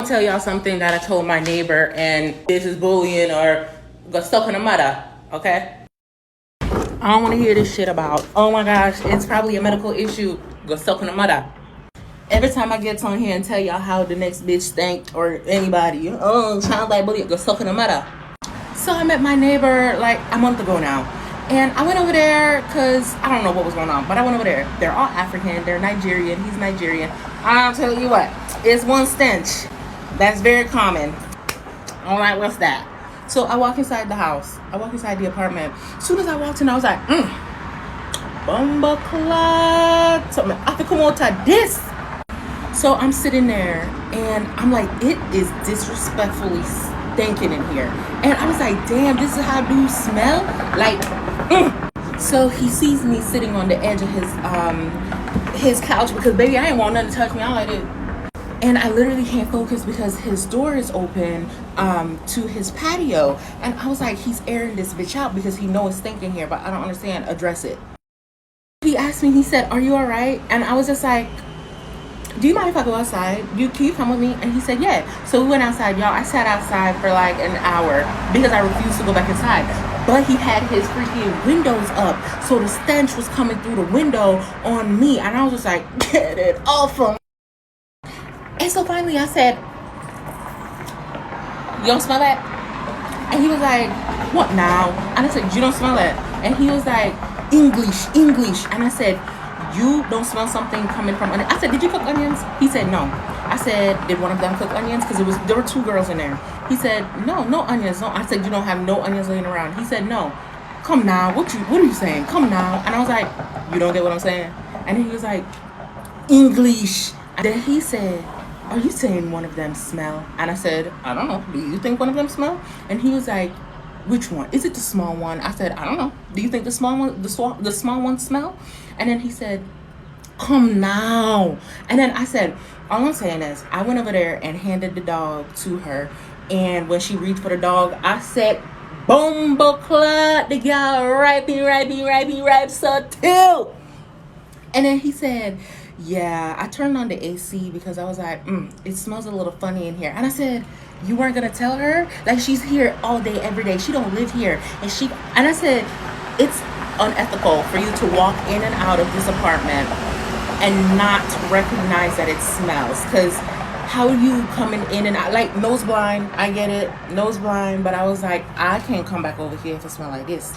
I'll tell y'all something that I told my neighbor, and this is bullying or go stuck in the mother, okay? I don't want to hear this shit about, oh my gosh, it's probably a medical issue, go stuck in the mother. Every time I get on here and tell y'all how the next bitch stank or anybody, oh, child like bully, go stuck in the mother. So I met my neighbor like a month ago now. And I went over there because I don't know what was going on, but I went over there. They're all African. They're Nigerian. He's Nigerian. I'll tell you what, it's one stench. That's very common. I'm like, what's that? So I walk inside the house. I walk inside the apartment. As soon as I walked in, I was like, Bumba clot. So I have to come out to this. So I'm sitting there and I'm like, it is disrespectfully stinking in here. And I was like, damn, this is how dudes smell? Like, So he sees me sitting on the edge of his couch because baby, I ain't want nothing to touch me. I'm like it. And I literally can't focus because his door is open to his patio. And I was like, he's airing this bitch out because he knows it's stinking here, but I don't understand. Address it. He asked me, he said, are you all right? And I was just like, do you mind if I go outside? Can you come with me? And he said, yeah. So we went outside, y'all. I sat outside for like an hour because I refused to go back inside. But he had his freaking windows up. So the stench was coming through the window on me. And I was just like, get it off of me. And so finally I said, you don't smell that? And he was like, what now? And I said, you don't smell it? And he was like, English. And I said, you don't smell something coming from onions? I said, did you cook onions? He said, no. I said, did one of them cook onions? Because there were two girls in there. He said, no onions. No. I said, you don't have no onions laying around. He said, no. Come now. What are you saying? Come now. And I was like, you don't get what I'm saying? And he was like, English. And then he said, are you saying one of them smell? And I said, I don't know. Do you think one of them smell? And he was like, which one? Is it the small one? I said, I don't know. Do you think the small one, the small one smell? And then he said, come now. And then I said, all I'm saying is, I went over there and handed the dog to her. And when she reached for the dog, I said, Bomba clot, the girl, ripe, so till. And then he said, yeah, I turned on the AC because I was like, it smells a little funny in here. And I said, you weren't gonna tell her? Like, she's here all day, every day. She don't live here. And I said, it's unethical for you to walk in and out of this apartment and not recognize that it smells. Because how are you coming in and out? Like, nose blind, I get it, nose blind. But I was like, I can't come back over here if it smells like this.